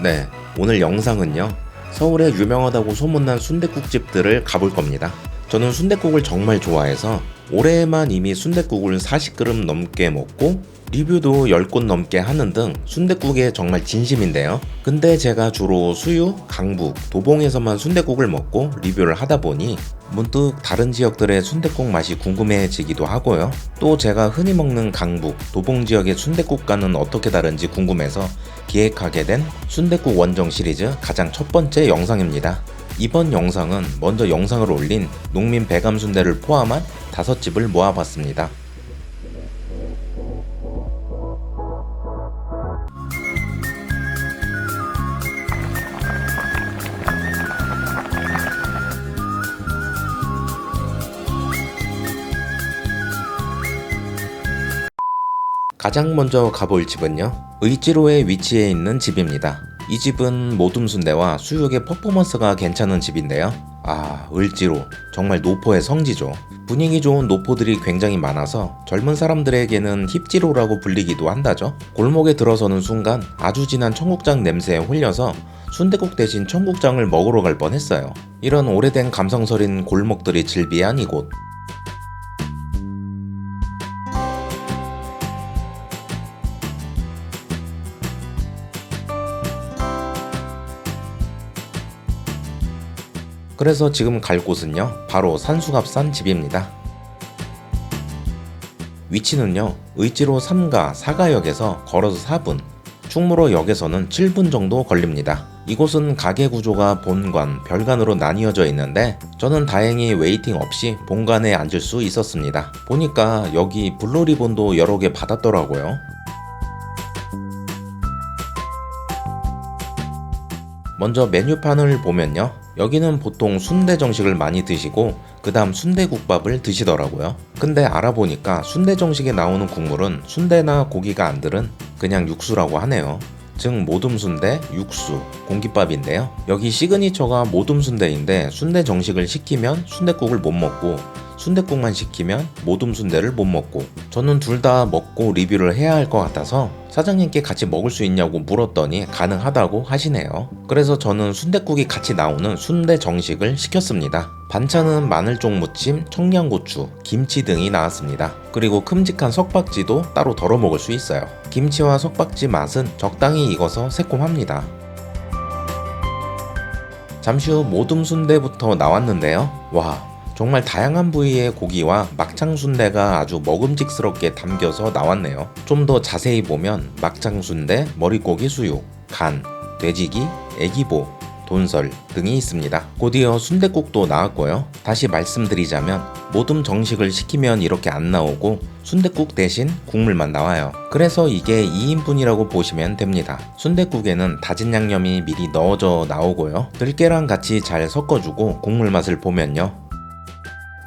네, 오늘 영상은요, 서울에 유명하다고 소문난 순댓국집들을 가볼 겁니다. 저는 순댓국을 정말 좋아해서 올해에만 이미 순댓국을 40그릇 넘게 먹고 리뷰도 10곳 넘게 하는 등 순댓국에 정말 진심인데요. 근데 제가 주로 수유, 강북, 도봉에서만 순댓국을 먹고 리뷰를 하다 보니 문득 다른 지역들의 순댓국 맛이 궁금해지기도 하고요. 또 제가 흔히 먹는 강북, 도봉 지역의 순댓국과는 어떻게 다른지 궁금해서 기획하게 된 순댓국 원정 시리즈 가장 첫 번째 영상입니다. 이번 영상은 먼저 영상을 올린 농민 배감순대를 포함한 5집을 모아봤습니다. 가장 먼저 가볼 집은요, 의지로에 위치해 있는 집입니다. 이 집은 모둠순대와 수육의 퍼포먼스가 괜찮은 집인데요. 을지로 정말 노포의 성지죠. 분위기 좋은 노포들이 굉장히 많아서 젊은 사람들에게는 힙지로라고 불리기도 한다죠. 골목에 들어서는 순간 아주 진한 청국장 냄새에 홀려서 순댓국 대신 청국장을 먹으러 갈 뻔했어요. 이런 오래된 감성서린 골목들이 즐비한 이곳. 그래서 지금 갈 곳은요, 바로 산수갑산 집입니다. 위치는요, 의지로 3가 4가역에서 걸어서 4분, 충무로역에서는 7분 정도 걸립니다. 이곳은 가게 구조가 본관, 별관으로 나뉘어져 있는데 저는 다행히 웨이팅 없이 본관에 앉을 수 있었습니다. 보니까 여기 블루리본도 여러 개 받았더라고요. 먼저 메뉴판을 보면요, 여기는 보통 순대 정식을 많이 드시고 그 다음 순대국밥을 드시더라고요. 근데 알아보니까 순대 정식에 나오는 국물은 순대나 고기가 안 들은 그냥 육수라고 하네요. 즉 모둠순대, 육수, 공깃밥인데요. 여기 시그니처가 모둠순대인데 순대 정식을 시키면 순댓국을 못 먹고 순댓국만 시키면 모둠순대를 못 먹고, 저는 둘 다 먹고 리뷰를 해야 할 것 같아서 사장님께 같이 먹을 수 있냐고 물었더니 가능하다고 하시네요. 그래서 저는 순댓국이 같이 나오는 순대 정식을 시켰습니다. 반찬은 마늘종 무침, 청양고추, 김치 등이 나왔습니다. 그리고 큼직한 석박지도 따로 덜어 먹을 수 있어요. 김치와 석박지 맛은 적당히 익어서 새콤합니다. 잠시 후 모둠순대부터 나왔는데요. 와, 정말 다양한 부위의 고기와 막창순대가 아주 먹음직스럽게 담겨서 나왔네요. 좀 더 자세히 보면 막창순대, 머릿고기 수육, 간, 돼지기, 애기보, 돈설 등이 있습니다. 곧이어 순댓국도 나왔고요. 다시 말씀드리자면 모둠 정식을 시키면 이렇게 안 나오고 순댓국 대신 국물만 나와요. 그래서 이게 2인분이라고 보시면 됩니다. 순댓국에는 다진 양념이 미리 넣어져 나오고요. 들깨랑 같이 잘 섞어주고 국물 맛을 보면요,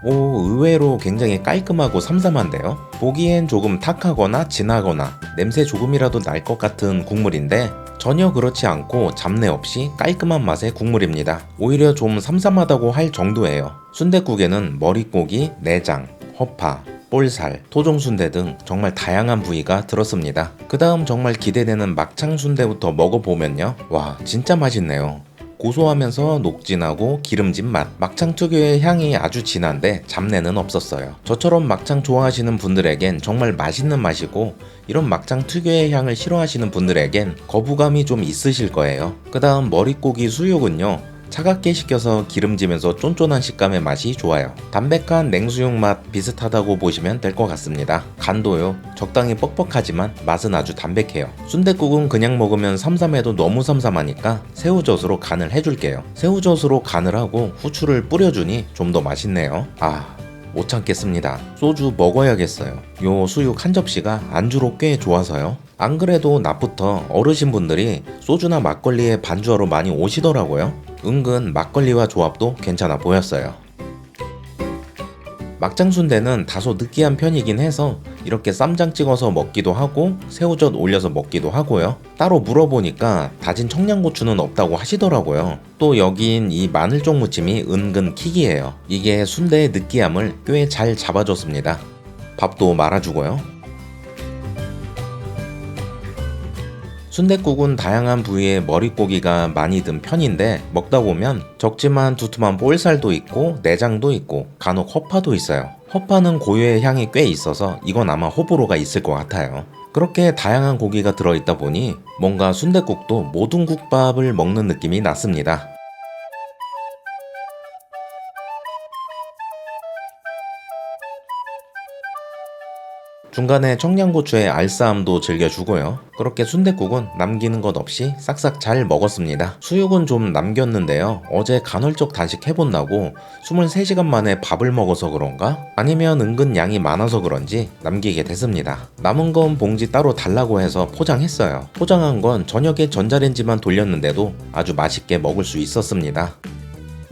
의외로 굉장히 깔끔하고 삼삼한데요. 보기엔 조금 탁하거나 진하거나 냄새 조금이라도 날 것 같은 국물인데 전혀 그렇지 않고 잡내 없이 깔끔한 맛의 국물입니다. 오히려 좀 삼삼하다고 할 정도예요. 순댓국에는 머릿고기, 내장, 허파, 볼살, 토종순대 등 정말 다양한 부위가 들었습니다. 그 다음 정말 기대되는 막창순대부터 먹어보면요, 와, 진짜 맛있네요. 고소하면서 녹진하고 기름진 맛, 막창 특유의 향이 아주 진한데 잡내는 없었어요. 저처럼 막창 좋아하시는 분들에겐 정말 맛있는 맛이고, 이런 막창 특유의 향을 싫어하시는 분들에겐 거부감이 좀 있으실 거예요. 그 다음 머릿고기 수육은요, 차갑게 식혀서 기름지면서 쫀쫀한 식감의 맛이 좋아요. 담백한 냉수육 맛 비슷하다고 보시면 될 것 같습니다. 간도요, 적당히 뻑뻑하지만 맛은 아주 담백해요. 순댓국은 그냥 먹으면 삼삼해도 너무 삼삼하니까 새우젓으로 간을 해줄게요. 새우젓으로 간을 하고 후추를 뿌려주니 좀 더 맛있네요. 못 참겠습니다. 소주 먹어야겠어요. 요 수육 한 접시가 안주로 꽤 좋아서요. 안 그래도 낮부터 어르신분들이 소주나 막걸리에 반주하러 많이 오시더라고요. 은근 막걸리와 조합도 괜찮아 보였어요. 막창순대는 다소 느끼한 편이긴 해서 이렇게 쌈장 찍어서 먹기도 하고 새우젓 올려서 먹기도 하고요. 따로 물어보니까 다진 청양고추는 없다고 하시더라고요. 또 여긴 이 마늘종 무침이 은근 킥이에요. 이게 순대의 느끼함을 꽤 잘 잡아줬습니다. 밥도 말아주고요. 순댓국은 다양한 부위의 머릿고기가 많이 든 편인데 먹다 보면 적지만 두툼한 볼살도 있고 내장도 있고 간혹 허파도 있어요. 허파는 고유의 향이 꽤 있어서 이건 아마 호불호가 있을 것 같아요. 그렇게 다양한 고기가 들어있다 보니 뭔가 순댓국도 모든 국밥을 먹는 느낌이 났습니다. 중간에 청양고추의 알싸함도 즐겨주고요. 그렇게 순댓국은 남기는 것 없이 싹싹 잘 먹었습니다. 수육은 좀 남겼는데요. 어제 간헐적 단식 해본다고 23시간 만에 밥을 먹어서 그런가? 아니면 은근 양이 많아서 그런지 남기게 됐습니다. 남은 건 봉지 따로 달라고 해서 포장했어요. 포장한 건 저녁에 전자레인지만 돌렸는데도 아주 맛있게 먹을 수 있었습니다.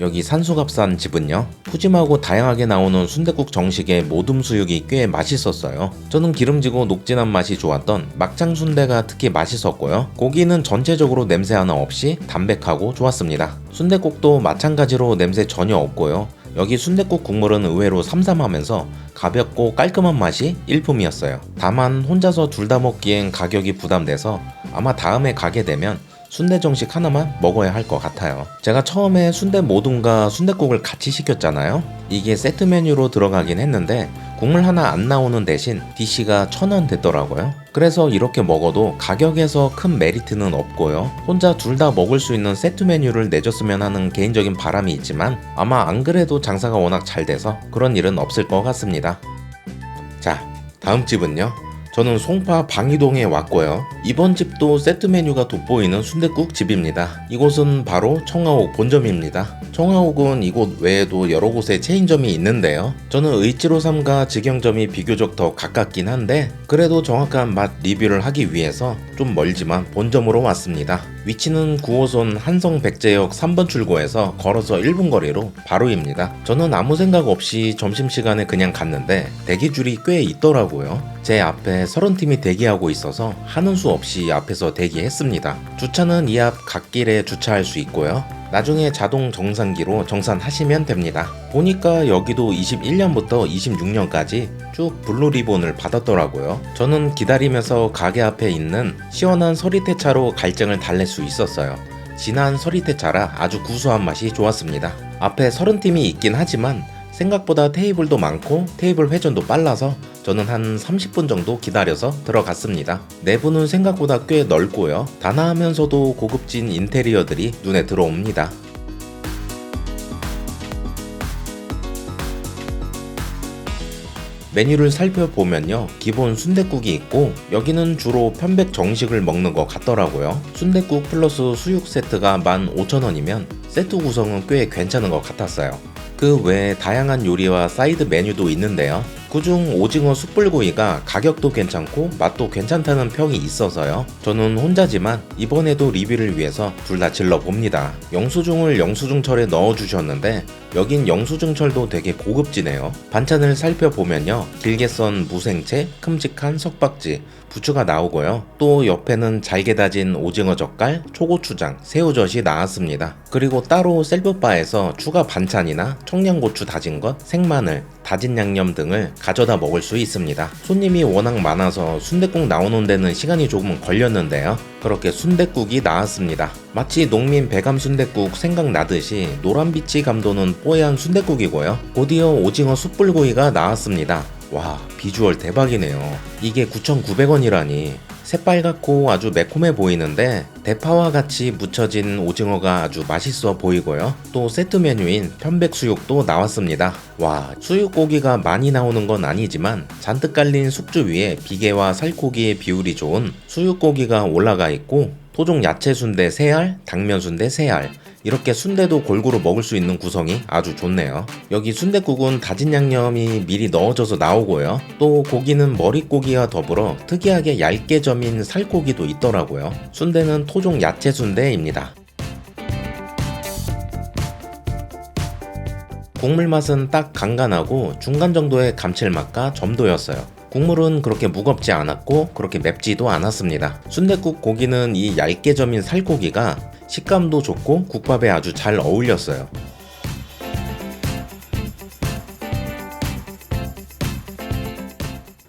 여기 산수갑산 집은요, 푸짐하고 다양하게 나오는 순댓국 정식의 모듬 수육이 꽤 맛있었어요. 저는 기름지고 녹진한 맛이 좋았던 막창 순대가 특히 맛있었고요. 고기는 전체적으로 냄새 하나 없이 담백하고 좋았습니다. 순댓국도 마찬가지로 냄새 전혀 없고요. 여기 순댓국 국물은 의외로 삼삼하면서 가볍고 깔끔한 맛이 일품이었어요. 다만 혼자서 둘 다 먹기엔 가격이 부담돼서 아마 다음에 가게 되면 순대 정식 하나만 먹어야 할 것 같아요. 제가 처음에 순대 모둠과 순댓국을 같이 시켰잖아요. 이게 세트 메뉴로 들어가긴 했는데 국물 하나 안 나오는 대신 DC가 1,000원 됐더라고요. 그래서 이렇게 먹어도 가격에서 큰 메리트는 없고요. 혼자 둘 다 먹을 수 있는 세트 메뉴를 내줬으면 하는 개인적인 바람이 있지만 아마 안 그래도 장사가 워낙 잘 돼서 그런 일은 없을 것 같습니다. 자, 다음 집은요. 저는 송파 방이동에 왔고요. 이번 집도 세트 메뉴가 돋보이는 순댓국 집입니다. 이곳은 바로 청아옥 본점입니다. 청아옥은 이곳 외에도 여러 곳에 체인점이 있는데요. 저는 의치로3과 직영점이 비교적 더 가깝긴 한데 그래도 정확한 맛 리뷰를 하기 위해서 좀 멀지만 본점으로 왔습니다. 위치는 9호선 한성백제역 3번 출구에서 걸어서 1분 거리로 바로입니다. 저는 아무 생각 없이 점심시간에 그냥 갔는데 대기줄이 꽤 있더라고요. 제 앞에 30팀이 대기하고 있어서 하는 수 없이 앞에서 대기했습니다. 주차는 이 앞 갓길에 주차할 수 있고요. 나중에 자동 정산기로 정산하시면 됩니다. 보니까 여기도 21년부터 26년까지 쭉 블루 리본을 받았더라고요. 저는 기다리면서 가게 앞에 있는 시원한 서리태차로 갈증을 달랠 수 있었어요. 진한 서리태차라 아주 구수한 맛이 좋았습니다. 앞에 30팀이 있긴 하지만 생각보다 테이블도 많고 테이블 회전도 빨라서 저는 한 30분 정도 기다려서 들어갔습니다. 내부는 생각보다 꽤 넓고요. 단아하면서도 고급진 인테리어들이 눈에 들어옵니다. 메뉴를 살펴보면요, 기본 순댓국이 있고 여기는 주로 편백 정식을 먹는 것 같더라고요. 순댓국 플러스 수육 세트가 15,000원이면 세트 구성은 꽤 괜찮은 것 같았어요. 그 외에 다양한 요리와 사이드 메뉴도 있는데요. 그중 오징어 숯불구이가 가격도 괜찮고 맛도 괜찮다는 평이 있어서요. 저는 혼자지만 이번에도 리뷰를 위해서 둘 다 질러봅니다. 영수증을 영수증철에 넣어주셨는데 여긴 영수증철도 되게 고급지네요. 반찬을 살펴보면요, 길게 썬 무생채, 큼직한 석박지, 부추가 나오고요. 또 옆에는 잘게 다진 오징어 젓갈, 초고추장, 새우젓이 나왔습니다. 그리고 따로 셀프바에서 추가 반찬이나 청양고추 다진 것, 생마늘, 다진 양념 등을 가져다 먹을 수 있습니다. 손님이 워낙 많아서 순댓국 나오는 데는 시간이 조금 걸렸는데요. 그렇게 순댓국이 나왔습니다. 마치 농민 배감 순댓국 생각나듯이 노란빛이 감도는 뽀얀 순댓국이고요. 곧이어 오징어 숯불구이가 나왔습니다. 와, 비주얼 대박이네요. 이게 9,900원이라니 새빨갛고 아주 매콤해 보이는데 대파와 같이 무쳐진 오징어가 아주 맛있어 보이고요. 또 세트 메뉴인 편백수육도 나왔습니다. 와, 수육고기가 많이 나오는 건 아니지만 잔뜩 깔린 숙주 위에 비계와 살코기의 비율이 좋은 수육고기가 올라가 있고 토종 야채 순대 3알, 당면 순대 3알, 이렇게 순대도 골고루 먹을 수 있는 구성이 아주 좋네요. 여기 순댓국은 다진 양념이 미리 넣어져서 나오고요. 또 고기는 머릿고기와 더불어 특이하게 얇게 점인 살코기도 있더라고요. 순대는 토종 야채 순대입니다. 국물 맛은 딱 간간하고 중간 정도의 감칠맛과 점도였어요. 국물은 그렇게 무겁지 않았고 그렇게 맵지도 않았습니다. 순댓국 고기는 이 얇게 점인 살코기가 식감도 좋고 국밥에 아주 잘 어울렸어요.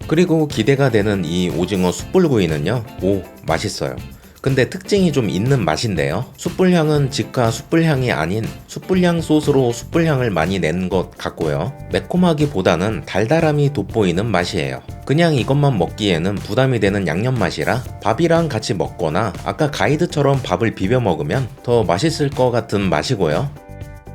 그리고 기대가 되는 이 오징어 숯불구이는요, 오, 맛있어요. 근데 특징이 좀 있는 맛인데요. 숯불향은 직화 숯불향이 아닌 숯불향 소스로 숯불향을 많이 낸 것 같고요. 매콤하기보다는 달달함이 돋보이는 맛이에요. 그냥 이것만 먹기에는 부담이 되는 양념 맛이라 밥이랑 같이 먹거나 아까 가이드처럼 밥을 비벼 먹으면 더 맛있을 것 같은 맛이고요.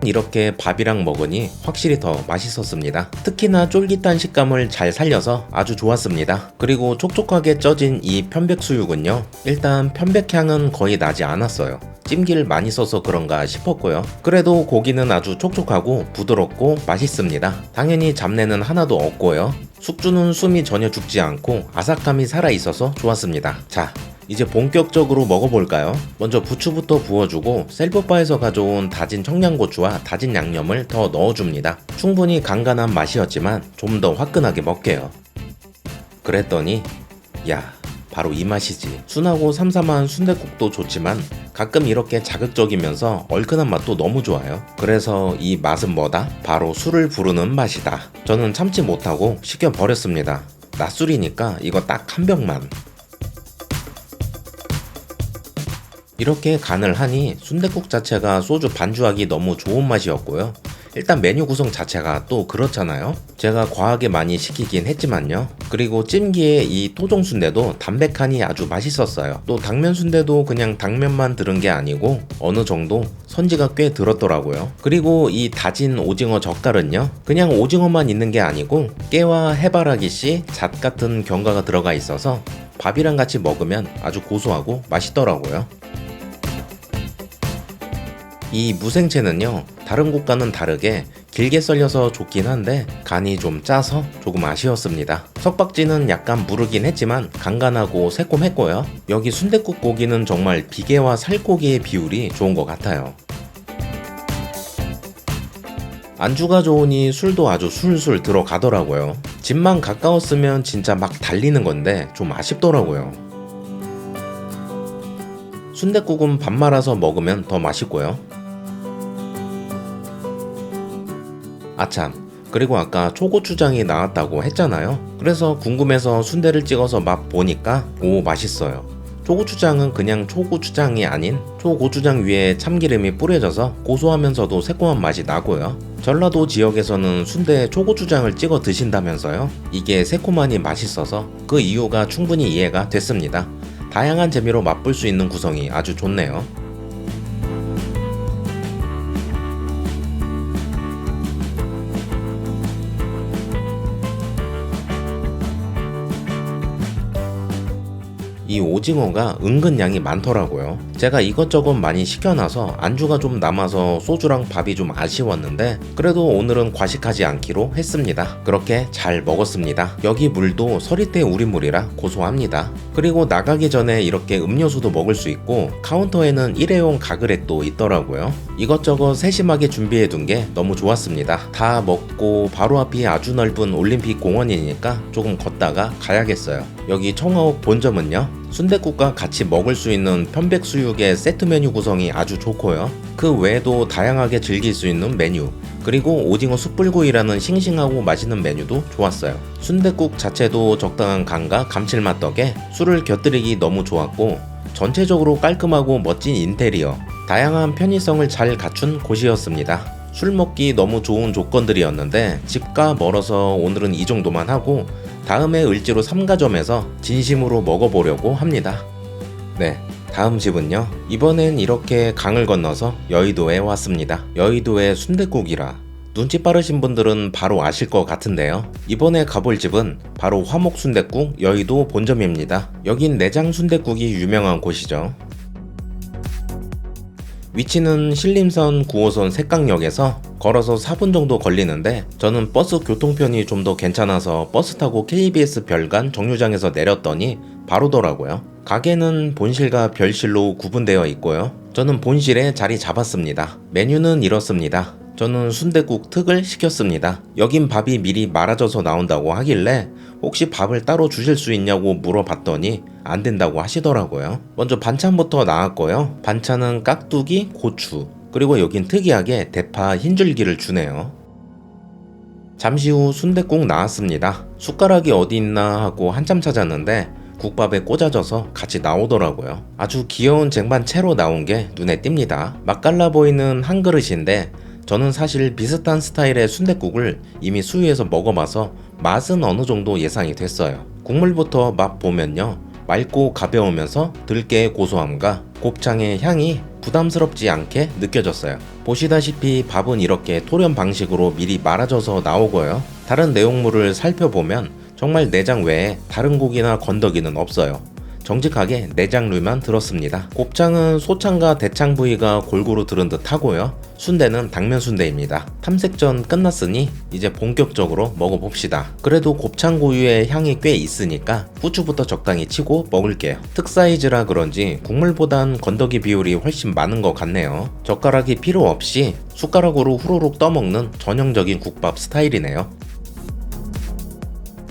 이렇게 밥이랑 먹으니 확실히 더 맛있었습니다. 특히나 쫄깃한 식감을 잘 살려서 아주 좋았습니다. 그리고 촉촉하게 쪄진 이 편백수육은요, 일단 편백향은 거의 나지 않았어요. 찜기를 많이 써서 그런가 싶었고요. 그래도 고기는 아주 촉촉하고 부드럽고 맛있습니다. 당연히 잡내는 하나도 없고요. 숙주는 숨이 전혀 죽지 않고 아삭함이 살아있어서 좋았습니다. 자, 이제 본격적으로 먹어볼까요? 먼저 부추부터 부어주고 셀프바에서 가져온 다진 청양고추와 다진 양념을 더 넣어줍니다. 충분히 간간한 맛이었지만 좀 더 화끈하게 먹게요. 그랬더니 야, 바로 이 맛이지. 순하고 삼삼한 순댓국도 좋지만 가끔 이렇게 자극적이면서 얼큰한 맛도 너무 좋아요. 그래서 이 맛은 뭐다? 바로 술을 부르는 맛이다. 저는 참지 못하고 시켜버렸습니다. 낮술이니까 이거 딱 한 병만. 이렇게 간을 하니 순댓국 자체가 소주 반주하기 너무 좋은 맛이었고요. 일단 메뉴 구성 자체가 또 그렇잖아요. 제가 과하게 많이 시키긴 했지만요. 그리고 찜기에 이 토종 순대도 담백하니 아주 맛있었어요. 또 당면 순대도 그냥 당면만 들은 게 아니고 어느 정도 선지가 꽤 들었더라고요. 그리고 이 다진 오징어 젓갈은요, 그냥 오징어만 있는 게 아니고 깨와 해바라기씨, 잣 같은 견과가 들어가 있어서 밥이랑 같이 먹으면 아주 고소하고 맛있더라고요. 이 무생채는요, 다른 곳과는 다르게 길게 썰려서 좋긴 한데 간이 좀 짜서 조금 아쉬웠습니다. 석박지는 약간 무르긴 했지만 간간하고 새콤했고요. 여기 순댓국 고기는 정말 비계와 살코기의 비율이 좋은 것 같아요. 안주가 좋으니 술도 아주 술술 들어가더라고요. 집만 가까웠으면 진짜 막 달리는 건데 좀 아쉽더라고요. 순댓국은 밥 말아서 먹으면 더 맛있고요. 아참, 그리고 아까 초고추장이 나왔다고 했잖아요. 그래서 궁금해서 순대를 찍어서 맛 보니까 오, 맛있어요. 초고추장은 그냥 초고추장이 아닌 초고추장 위에 참기름이 뿌려져서 고소하면서도 새콤한 맛이 나고요. 전라도 지역에서는 순대에 초고추장을 찍어 드신다면서요. 이게 새콤하니 맛있어서 그 이유가 충분히 이해가 됐습니다. 다양한 재미로 맛볼 수 있는 구성이 아주 좋네요. 이 오징어가 은근 양이 많더라고요. 제가 이것저것 많이 시켜놔서 안주가 좀 남아서 소주랑 밥이 좀 아쉬웠는데 그래도 오늘은 과식하지 않기로 했습니다. 그렇게 잘 먹었습니다. 여기 물도 서리태 우린물이라 고소합니다. 그리고 나가기 전에 이렇게 음료수도 먹을 수 있고 카운터에는 일회용 가글액도 있더라고요. 이것저것 세심하게 준비해둔 게 너무 좋았습니다. 다 먹고 바로 앞이 아주 넓은 올림픽 공원이니까 조금 걷다가 가야겠어요. 여기 청아옥 본점은요, 순댓국과 같이 먹을 수 있는 편백수육의 세트 메뉴 구성이 아주 좋고요. 그 외에도 다양하게 즐길 수 있는 메뉴, 그리고 오징어 숯불구이라는 싱싱하고 맛있는 메뉴도 좋았어요. 순댓국 자체도 적당한 간과 감칠맛 덕에 술을 곁들이기 너무 좋았고 전체적으로 깔끔하고 멋진 인테리어, 다양한 편의성을 잘 갖춘 곳이었습니다. 술 먹기 너무 좋은 조건들이었는데 집과 멀어서 오늘은 이 정도만 하고 다음에 을지로 3가점에서 진심으로 먹어보려고 합니다. 네, 다음 집은요, 이번엔 이렇게 강을 건너서 여의도에 왔습니다. 여의도의 순댓국이라 눈치 빠르신 분들은 바로 아실 것 같은데요. 이번에 가볼 집은 바로 화목순댓국 여의도 본점입니다. 여긴 내장 순댓국이 유명한 곳이죠. 위치는 신림선 9호선 색강역에서 걸어서 4분 정도 걸리는데 저는 버스 교통편이 좀 더 괜찮아서 버스 타고 KBS 별관 정류장에서 내렸더니 바로더라고요. 가게는 본실과 별실로 구분되어 있고요. 저는 본실에 자리 잡았습니다. 메뉴는 이렇습니다. 저는 순댓국 특을 시켰습니다. 여긴 밥이 미리 말아져서 나온다고 하길래 혹시 밥을 따로 주실 수 있냐고 물어봤더니 안 된다고 하시더라고요. 먼저 반찬부터 나왔고요. 반찬은 깍두기, 고추, 그리고 여긴 특이하게 대파 흰줄기를 주네요. 잠시 후 순댓국 나왔습니다. 숟가락이 어디 있나 하고 한참 찾았는데 국밥에 꽂아져서 같이 나오더라고요. 아주 귀여운 쟁반 채로 나온 게 눈에 띕니다. 맛깔나 보이는 한 그릇인데 저는 사실 비슷한 스타일의 순댓국을 이미 수유해서 먹어봐서 맛은 어느 정도 예상이 됐어요. 국물부터 맛 보면요, 맑고 가벼우면서 들깨의 고소함과 곱창의 향이 부담스럽지 않게 느껴졌어요. 보시다시피 밥은 이렇게 토렴 방식으로 미리 말아져서 나오고요. 다른 내용물을 살펴보면 정말 내장 외에 다른 고기나 건더기는 없어요. 정직하게 내장류만 들었습니다. 곱창은 소창과 대창 부위가 골고루 들은 듯 하고요. 순대는 당면 순대입니다. 탐색전 끝났으니 이제 본격적으로 먹어봅시다. 그래도 곱창 고유의 향이 꽤 있으니까 후추부터 적당히 치고 먹을게요. 특사이즈라 그런지 국물보단 건더기 비율이 훨씬 많은 것 같네요. 젓가락이 필요 없이 숟가락으로 후루룩 떠먹는 전형적인 국밥 스타일이네요.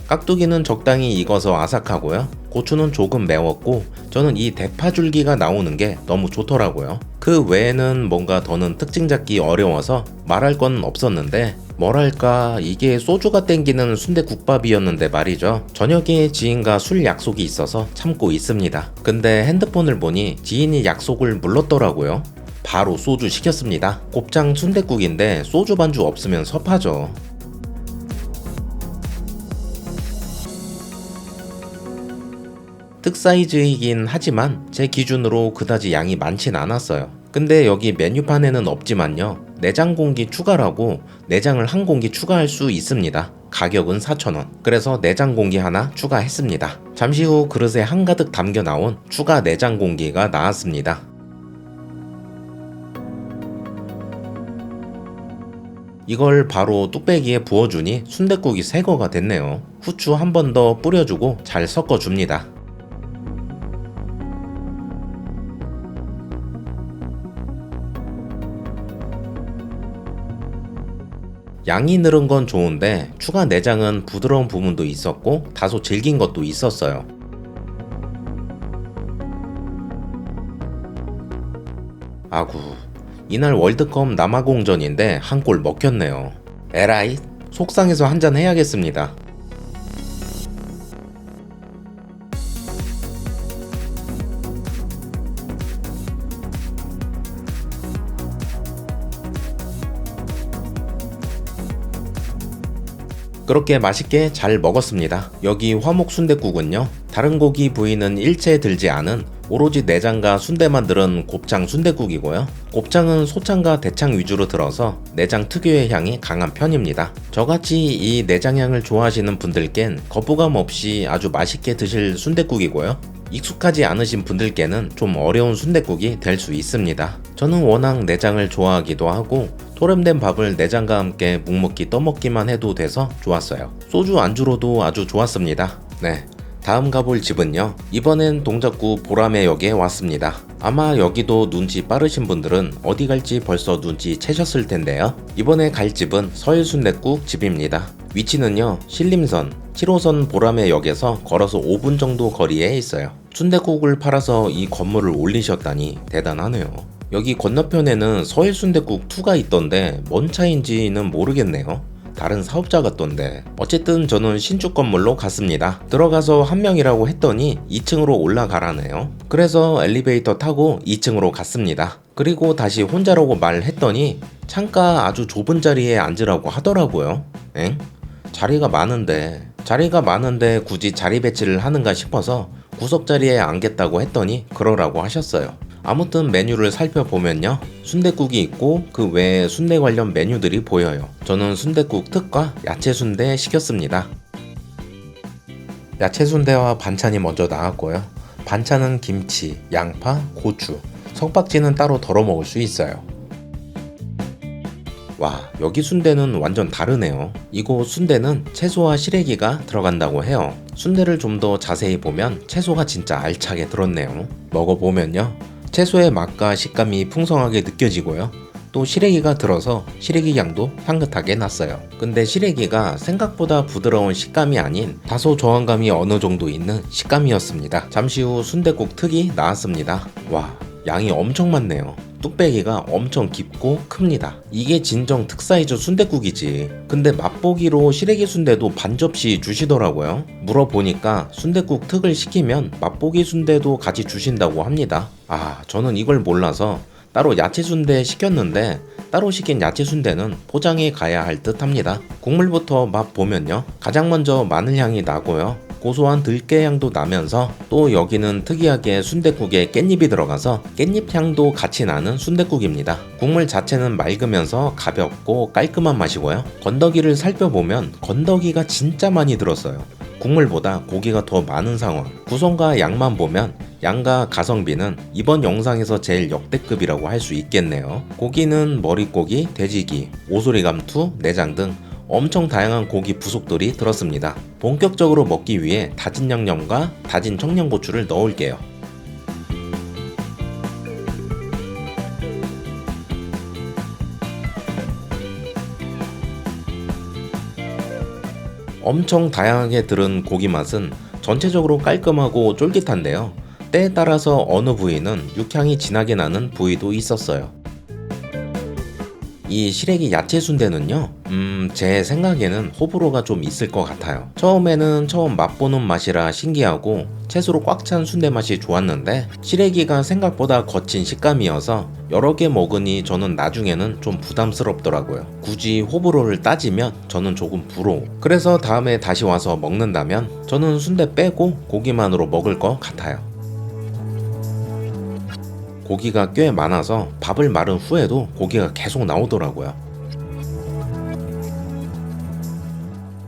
깍두기는 적당히 익어서 아삭하고요. 고추는 조금 매웠고 저는 이 대파줄기가 나오는 게 너무 좋더라고요. 그 외에는 뭔가 더는 특징 잡기 어려워서 말할 건 없었는데 뭐랄까 이게 소주가 땡기는 순대국밥이었는데 말이죠. 저녁에 지인과 술 약속이 있어서 참고 있습니다. 근데 핸드폰을 보니 지인이 약속을 물렀더라고요. 바로 소주 시켰습니다. 곱창 순댓국인데 소주 반주 없으면 섭하죠. 특사이즈이긴 하지만 제 기준으로 그다지 양이 많진 않았어요. 근데 여기 메뉴판에는 없지만요, 내장 공기 추가라고 내장을 한 공기 추가할 수 있습니다. 가격은 4,000원. 그래서 내장 공기 하나 추가했습니다. 잠시 후 그릇에 한가득 담겨 나온 추가 내장 공기가 나왔습니다. 이걸 바로 뚝배기에 부어주니 순댓국이 새거가 됐네요. 후추 한 번 더 뿌려주고 잘 섞어줍니다. 양이 늘은 건 좋은데 추가 내장은 부드러운 부분도 있었고 다소 질긴 것도 있었어요. 아구, 이날 월드컵 남아공전인데 한 골 먹혔네요. 에라이, 속상해서 한잔 해야겠습니다. 그렇게 맛있게 잘 먹었습니다. 여기 화목순댓국은요, 다른 고기 부위는 일체 들지 않은 오로지 내장과 순대만 들은 곱창 순댓국이고요. 곱창은 소창과 대창 위주로 들어서 내장 특유의 향이 강한 편입니다. 저같이 이 내장향을 좋아하시는 분들께는 거부감 없이 아주 맛있게 드실 순댓국이고요. 익숙하지 않으신 분들께는 좀 어려운 순댓국이 될 수 있습니다. 저는 워낙 내장을 좋아하기도 하고 토렴된 밥을 내장과 함께 묵묵히 떠먹기만 해도 돼서 좋았어요. 소주 안주로도 아주 좋았습니다. 네, 다음 가볼 집은요, 이번엔 동작구 보라매역에 왔습니다. 아마 여기도 눈치 빠르신 분들은 어디 갈지 벌써 눈치 채셨을 텐데요. 이번에 갈 집은 서일순댓국 집입니다. 위치는요, 신림선 7호선 보라매역에서 걸어서 5분 정도 거리에 있어요. 순댓국을 팔아서 이 건물을 올리셨다니 대단하네요. 여기 건너편에는 서일순댓국2가 있던데 뭔 차인지는 모르겠네요. 다른 사업자 같던데. 어쨌든 저는 신축 건물로 갔습니다. 들어가서 한 명이라고 했더니 2층으로 올라가라네요. 그래서 엘리베이터 타고 2층으로 갔습니다. 그리고 다시 혼자라고 말했더니 창가 아주 좁은 자리에 앉으라고 하더라고요. 엥? 자리가 많은데 굳이 자리 배치를 하는가 싶어서 구석자리에 앉겠다고 했더니 그러라고 하셨어요. 아무튼 메뉴를 살펴보면요, 순댓국이 있고 그 외에 순대 관련 메뉴들이 보여요. 저는 순댓국 특과 야채 순대 시켰습니다. 야채 순대와 반찬이 먼저 나왔고요. 반찬은 김치, 양파, 고추, 석박지는 따로 덜어 먹을 수 있어요. 와, 여기 순대는 완전 다르네요. 이곳 순대는 채소와 시래기가 들어간다고 해요. 순대를 좀 더 자세히 보면 채소가 진짜 알차게 들었네요. 먹어보면요, 채소의 맛과 식감이 풍성하게 느껴지고요. 또 시래기가 들어서 시래기 향도 향긋하게 났어요. 근데 시래기가 생각보다 부드러운 식감이 아닌 다소 저항감이 어느 정도 있는 식감이었습니다. 잠시 후 순댓국 특이 나왔습니다. 와, 양이 엄청 많네요. 뚝배기가 엄청 깊고 큽니다. 이게 진정 특사이즈 순댓국이지. 근데 맛보기로 시래기 순대도 반 접시 주시더라고요. 물어보니까 순댓국 특을 시키면 맛보기 순대도 같이 주신다고 합니다. 저는 이걸 몰라서 따로 야채 순대 시켰는데 따로 시킨 야채 순대는 포장해 가야 할 듯 합니다. 국물부터 맛보면요. 가장 먼저 마늘 향이 나고요. 고소한 들깨 향도 나면서 또 여기는 특이하게 순댓국에 깻잎이 들어가서 깻잎 향도 같이 나는 순댓국입니다. 국물 자체는 맑으면서 가볍고 깔끔한 맛이고요. 건더기를 살펴보면 건더기가 진짜 많이 들었어요. 국물보다 고기가 더 많은 상황. 구성과 양만 보면 양과 가성비는 이번 영상에서 제일 역대급이라고 할 수 있겠네요. 고기는 머릿고기, 돼지기, 오소리감투, 내장 등 엄청 다양한 고기 부속들이 들었습니다. 본격적으로 먹기 위해 다진 양념과 다진 청양고추를 넣을게요. 엄청 다양하게 들은 고기 맛은 전체적으로 깔끔하고 쫄깃한데요. 때에 따라서 어느 부위는 육향이 진하게 나는 부위도 있었어요. 이 시래기 야채 순대는요, 제 생각에는 호불호가 좀 있을 것 같아요. 처음에는 처음 맛보는 맛이라 신기하고 채소로 꽉 찬 순대 맛이 좋았는데 시래기가 생각보다 거친 식감이어서 여러 개 먹으니 저는 나중에는 좀 부담스럽더라고요. 굳이 호불호를 따지면 저는 조금 부러워. 그래서 다음에 다시 와서 먹는다면 저는 순대 빼고 고기만으로 먹을 것 같아요. 고기가 꽤 많아서 밥을 마른 후에도 고기가 계속 나오더라고요.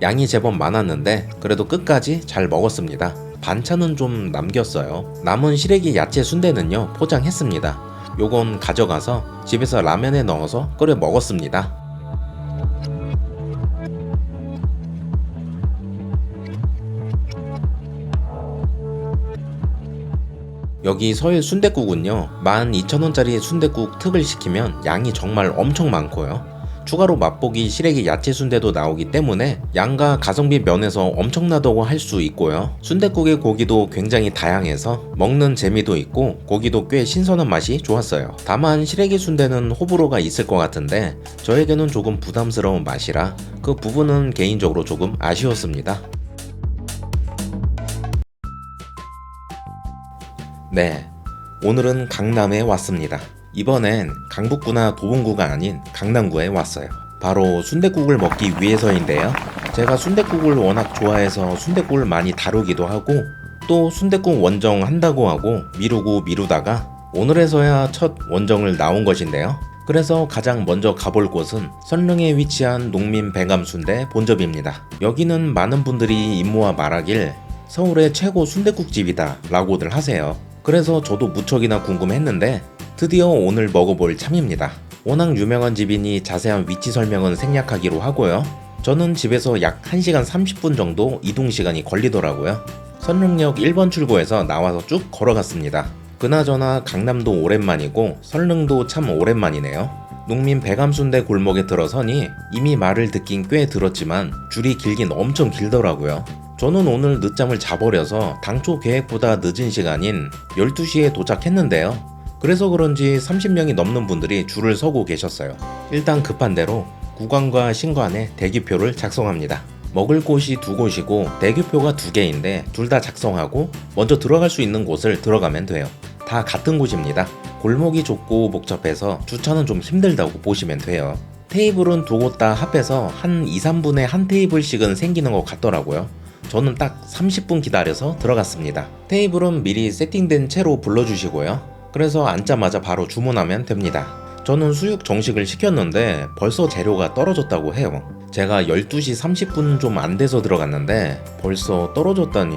양이 제법 많았는데 그래도 끝까지 잘 먹었습니다. 반찬은 좀 남겼어요. 남은 시래기 야채 순대는요, 포장했습니다. 요건 가져가서 집에서 라면에 넣어서 끓여 먹었습니다. 여기 서일 순댓국은요, 12,000원짜리 순댓국 특을 시키면 양이 정말 엄청 많고요. 추가로 맛보기 시래기 야채 순대도 나오기 때문에 양과 가성비 면에서 엄청나다고 할 수 있고요. 순댓국의 고기도 굉장히 다양해서 먹는 재미도 있고 고기도 꽤 신선한 맛이 좋았어요. 다만 시래기 순대는 호불호가 있을 것 같은데 저에게는 조금 부담스러운 맛이라 그 부분은 개인적으로 조금 아쉬웠습니다. 네, 오늘은 강남에 왔습니다. 이번엔 강북구나 도봉구가 아닌 강남구에 왔어요. 바로 순댓국을 먹기 위해서인데요. 제가 순댓국을 워낙 좋아해서 순댓국을 많이 다루기도 하고 또 순댓국 원정 한다고 하고 미루다가 오늘에서야 첫 원정을 나온 것인데요. 그래서 가장 먼저 가볼 곳은 선릉에 위치한 농민 배감순대 본점입니다. 여기는 많은 분들이 임모와 말하길 서울의 최고 순댓국집이다 라고들 하세요. 그래서 저도 무척이나 궁금했는데 드디어 오늘 먹어볼 참입니다. 워낙 유명한 집이니 자세한 위치 설명은 생략하기로 하고요. 저는 집에서 약 1시간 30분 정도 이동시간이 걸리더라고요. 선릉역 1번 출구에서 나와서 쭉 걸어갔습니다. 그나저나 강남도 오랜만이고 선릉도 참 오랜만이네요. 농민 배감순대 골목에 들어서니 이미 말을 듣긴 꽤 들었지만 줄이 길긴 엄청 길더라고요. 저는 오늘 늦잠을 자버려서 당초 계획보다 늦은 시간인 12시에 도착했는데요. 그래서 그런지 30명이 넘는 분들이 줄을 서고 계셨어요. 일단 급한 대로 구간과 신관에 대기표를 작성합니다. 먹을 곳이 두 곳이고 대기표가 두 개인데 둘 다 작성하고 먼저 들어갈 수 있는 곳을 들어가면 돼요. 다 같은 곳입니다. 골목이 좁고 복잡해서 주차는 좀 힘들다고 보시면 돼요. 테이블은 두 곳 다 합해서 한 2, 3분에 한 테이블씩은 생기는 것 같더라고요. 저는 딱 30분 기다려서 들어갔습니다. 테이블은 미리 세팅된 채로 불러주시고요. 그래서 앉자마자 바로 주문하면 됩니다. 저는 수육 정식을 시켰는데 벌써 재료가 떨어졌다고 해요. 제가 12시 30분 좀 안 돼서 들어갔는데 벌써 떨어졌다니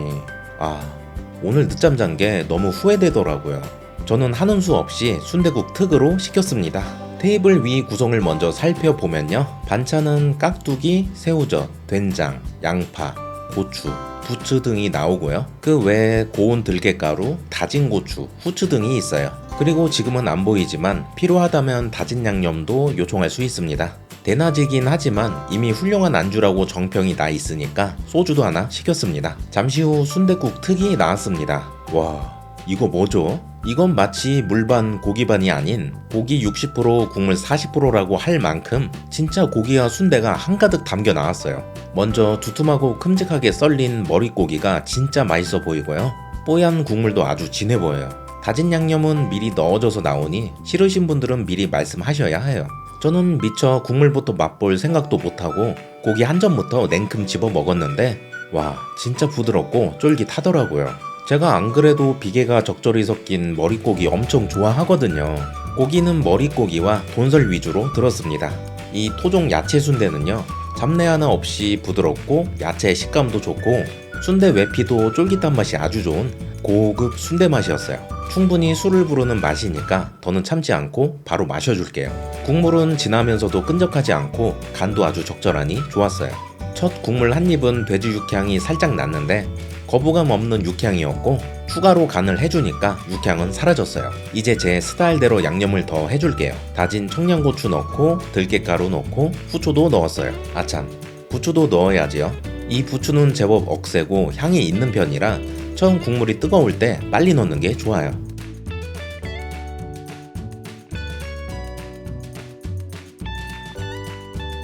오늘 늦잠 잔 게 너무 후회되더라고요. 저는 하는 수 없이 순댓국 특으로 시켰습니다. 테이블 위 구성을 먼저 살펴보면요. 반찬은 깍두기, 새우젓, 된장, 양파, 고추, 부추 등이 나오고요. 그 외에 고운 들깨가루, 다진 고추, 후추 등이 있어요. 그리고 지금은 안 보이지만 필요하다면 다진 양념도 요청할 수 있습니다. 대낮이긴 하지만 이미 훌륭한 안주라고 정평이 나 있으니까 소주도 하나 시켰습니다. 잠시 후 순댓국 특이 나왔습니다. 와, 이거 뭐죠? 이건 마치 물반 고기반이 아닌 고기 60% 국물 40%라고 할 만큼 진짜 고기와 순대가 한가득 담겨 나왔어요. 먼저 두툼하고 큼직하게 썰린 머릿고기가 진짜 맛있어 보이고요. 뽀얀 국물도 아주 진해 보여요. 다진 양념은 미리 넣어줘서 나오니 싫으신 분들은 미리 말씀하셔야 해요. 저는 미처 국물부터 맛볼 생각도 못하고 고기 한 점부터 냉큼 집어 먹었는데 와, 진짜 부드럽고 쫄깃하더라고요. 제가 안 그래도 비계가 적절히 섞인 머릿고기 엄청 좋아하거든요. 고기는 머릿고기와 돈설 위주로 들었습니다. 이 토종 야채 순대는요, 잡내 하나 없이 부드럽고 야채의 식감도 좋고 순대 외피도 쫄깃한 맛이 아주 좋은 고급 순대 맛이었어요. 충분히 술을 부르는 맛이니까 더는 참지 않고 바로 마셔줄게요. 국물은 진하면서도 끈적하지 않고 간도 아주 적절하니 좋았어요. 첫 국물 한 입은 돼지 육향이 살짝 났는데 거부감 없는 육향이었고 추가로 간을 해주니까 육향은 사라졌어요. 이제 제 스타일대로 양념을 더 해줄게요. 다진 청양고추 넣고 들깨가루 넣고 후추도 넣었어요. 아참, 부추도 넣어야지요. 이 부추는 제법 억세고 향이 있는 편이라 처음 국물이 뜨거울 때 빨리 넣는 게 좋아요.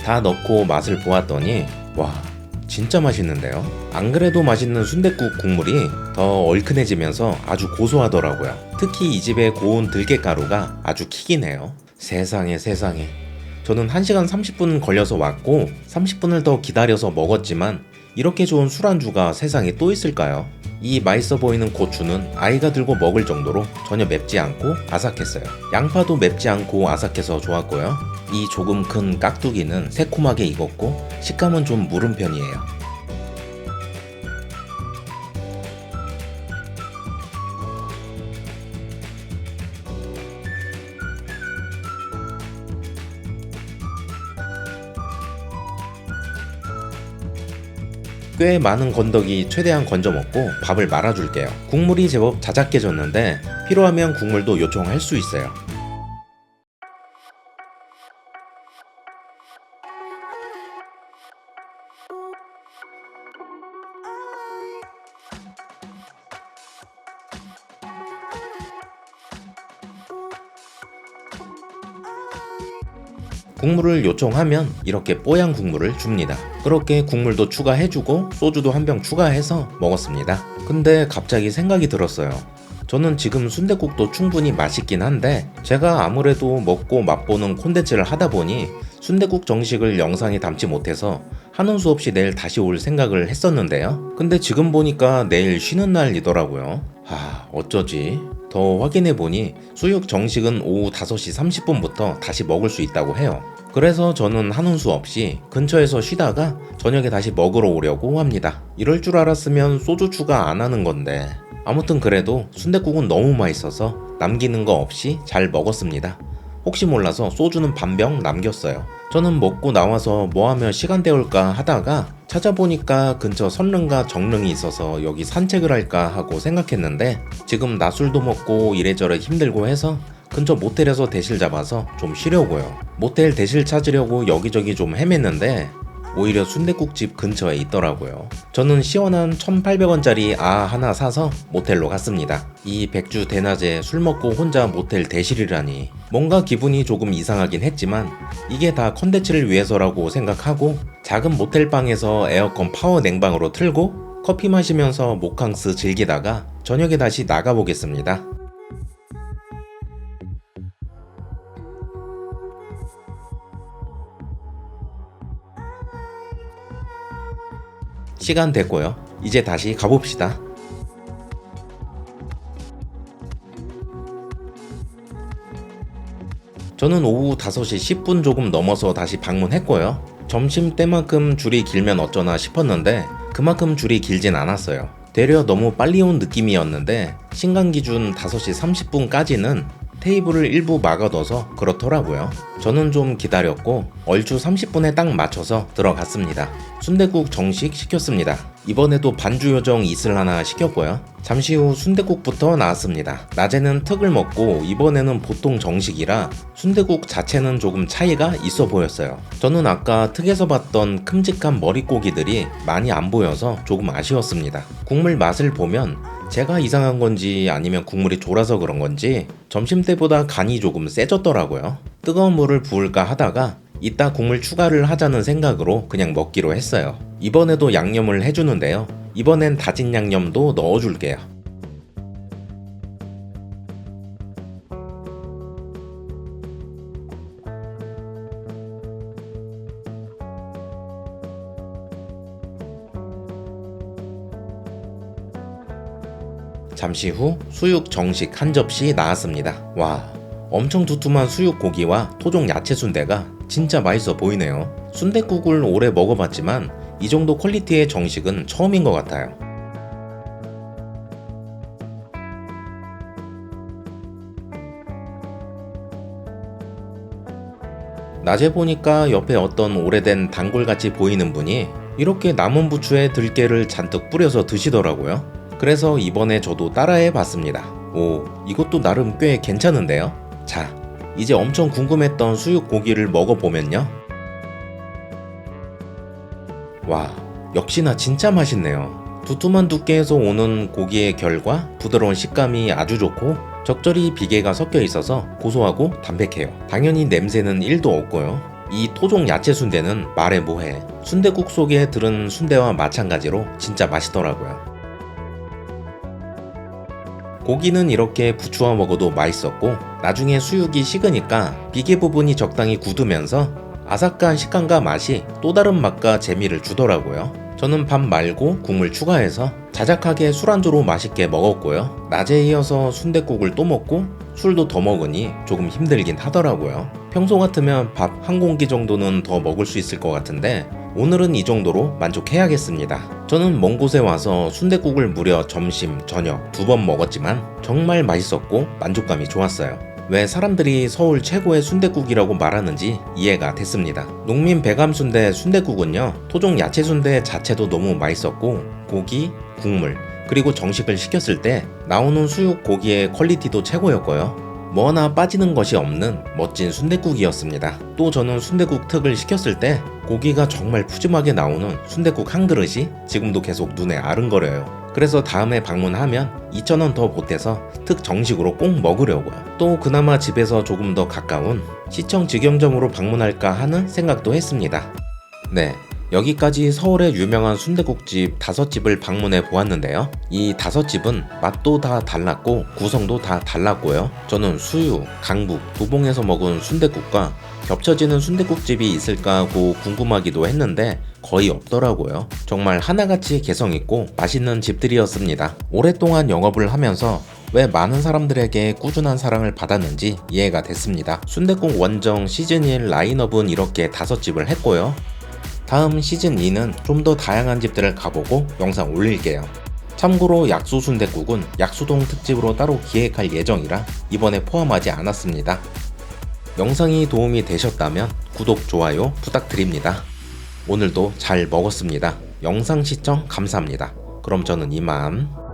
다 넣고 맛을 보았더니 와, 진짜 맛있는데요? 안 그래도 맛있는 순댓국 국물이 더 얼큰해지면서 아주 고소하더라고요. 특히 이 집의 고운 들깨가루가 아주 킥이네요. 세상에 세상에. 저는 1시간 30분 걸려서 왔고 30분을 더 기다려서 먹었지만 이렇게 좋은 술안주가 세상에 또 있을까요? 이 맛있어 보이는 고추는 아이가 들고 먹을 정도로 전혀 맵지 않고 아삭했어요. 양파도 맵지 않고 아삭해서 좋았고요. 이 조금 큰 깍두기는 새콤하게 익었고 식감은 좀 무른 편이에요. 꽤 많은 건더기 최대한 건져 먹고 밥을 말아줄게요. 국물이 제법 자작해졌는데 필요하면 국물도 요청할 수 있어요. 국물을 요청하면 이렇게 뽀얀 국물을 줍니다. 그렇게 국물도 추가해주고 소주도 한 병 추가해서 먹었습니다. 근데 갑자기 생각이 들었어요. 저는 지금 순댓국도 충분히 맛있긴 한데 제가 아무래도 먹고 맛보는 콘텐츠를 하다 보니 순댓국 정식을 영상에 담지 못해서 하는 수 없이 내일 다시 올 생각을 했었는데요. 근데 지금 보니까 내일 쉬는 날이더라고요. 어쩌지? 더 확인해보니 수육 정식은 오후 5시 30분부터 다시 먹을 수 있다고 해요. 그래서 저는 하는 수 없이 근처에서 쉬다가 저녁에 다시 먹으러 오려고 합니다. 이럴 줄 알았으면 소주 추가 안 하는 건데 아무튼 그래도 순댓국은 너무 맛있어서 남기는 거 없이 잘 먹었습니다. 혹시 몰라서 소주는 반병 남겼어요. 저는 먹고 나와서 뭐 하면 시간 때울까 하다가 찾아보니까 근처 선릉과 정릉이 있어서 여기 산책을 할까 하고 생각했는데 지금 낮술도 먹고 이래저래 힘들고 해서 근처 모텔에서 대실 잡아서 좀 쉬려고요. 모텔 대실 찾으려고 여기저기 좀 헤맸는데 오히려 순댓국집 근처에 있더라고요. 저는 시원한 1,800원짜리 하나 사서 모텔로 갔습니다. 이 백주 대낮에 술 먹고 혼자 모텔 대실이라니 뭔가 기분이 조금 이상하긴 했지만 이게 다 컨텐츠를 위해서라고 생각하고 작은 모텔방에서 에어컨 파워 냉방으로 틀고 커피 마시면서 모캉스 즐기다가 저녁에 다시 나가보겠습니다. 시간 됐고요. 이제 다시 가봅시다. 저는 오후 5시 10분 조금 넘어서 다시 방문했고요. 점심때만큼 줄이 길면 어쩌나 싶었는데 그만큼 줄이 길진 않았어요. 되려 너무 빨리 온 느낌이었는데 신간 기준 5시 30분까지는 테이블을 일부 막아둬서 그렇더라고요. 저는 좀 기다렸고 얼추 30분에 딱 맞춰서 들어갔습니다. 순댓국 정식 시켰습니다. 이번에도 반주 요정 있을라나 시켰고요. 잠시 후 순댓국부터 나왔습니다. 낮에는 특을 먹고 이번에는 보통 정식이라 순댓국 자체는 조금 차이가 있어 보였어요. 저는 아까 특에서 봤던 큼직한 머릿고기들이 많이 안 보여서 조금 아쉬웠습니다. 국물 맛을 보면 제가 이상한 건지 아니면 국물이 졸아서 그런 건지 점심때보다 간이 조금 세졌더라고요. 뜨거운 물을 부을까 하다가 이따 국물 추가를 하자는 생각으로 그냥 먹기로 했어요. 이번에도 양념을 해주는데요. 이번엔 다진 양념도 넣어줄게요. 잠시 후 수육 정식 한 접시 나왔습니다. 와, 엄청 두툼한 수육 고기와 토종 야채 순대가 진짜 맛있어 보이네요. 순댓국을 오래 먹어봤지만 이 정도 퀄리티의 정식은 처음인 것 같아요. 낮에 보니까 옆에 어떤 오래된 단골같이 보이는 분이 이렇게 남은 부추에 들깨를 잔뜩 뿌려서 드시더라고요. 그래서 이번에 저도 따라해 봤습니다. 오, 이것도 나름 꽤 괜찮은데요? 자, 이제 엄청 궁금했던 수육 고기를 먹어보면요. 와, 역시나 진짜 맛있네요. 두툼한 두께에서 오는 고기의 결과 부드러운 식감이 아주 좋고 적절히 비계가 섞여 있어서 고소하고 담백해요. 당연히 냄새는 1도 없고요. 이 토종 야채 순대는 말해 뭐해. 순대국 속에 들은 순대와 마찬가지로 진짜 맛있더라고요. 고기는 이렇게 부추와 먹어도 맛있었고 나중에 수육이 식으니까 비계 부분이 적당히 굳으면서 아삭한 식감과 맛이 또 다른 맛과 재미를 주더라고요. 저는 밥 말고 국물 추가해서 자작하게 술안주로 맛있게 먹었고요. 낮에 이어서 순댓국을 또 먹고 술도 더 먹으니 조금 힘들긴 하더라고요. 평소 같으면 밥 한 공기 정도는 더 먹을 수 있을 것 같은데 오늘은 이 정도로 만족해야겠습니다. 저는 먼 곳에 와서 순댓국을 무려 점심, 저녁 2번 먹었지만 정말 맛있었고 만족감이 좋았어요. 왜 사람들이 서울 최고의 순댓국이라고 말하는지 이해가 됐습니다. 농민 배감순대 순댓국은요, 토종 야채 순대 자체도 너무 맛있었고 고기, 국물, 그리고 정식을 시켰을 때 나오는 수육 고기의 퀄리티도 최고였고요. 뭐 하나 빠지는 것이 없는 멋진 순댓국이었습니다. 또 저는 순댓국 특을 시켰을 때 고기가 정말 푸짐하게 나오는 순댓국 한 그릇이 지금도 계속 눈에 아른거려요. 그래서 다음에 방문하면 2,000원 더 보태서 특 정식으로 꼭 먹으려고요. 또 그나마 집에서 조금 더 가까운 시청 직영점으로 방문할까 하는 생각도 했습니다. 네, 여기까지 서울의 유명한 순댓국집 5집을 방문해 보았는데요. 이 5집은 맛도 다 달랐고 구성도 다 달랐고요. 저는 수유, 강북, 도봉에서 먹은 순댓국과 겹쳐지는 순댓국집이 있을까 하고 궁금하기도 했는데 거의 없더라고요. 정말 하나같이 개성있고 맛있는 집들이었습니다. 오랫동안 영업을 하면서 왜 많은 사람들에게 꾸준한 사랑을 받았는지 이해가 됐습니다. 순댓국 원정 시즌1 라인업은 이렇게 5집을 했고요. 다음 시즌2는 좀 더 다양한 집들을 가보고 영상 올릴게요. 참고로 약수 순댓국은 약수동 특집으로 따로 기획할 예정이라 이번에 포함하지 않았습니다. 영상이 도움이 되셨다면 구독, 좋아요 부탁드립니다. 오늘도 잘 먹었습니다. 영상 시청 감사합니다. 그럼 저는 이만.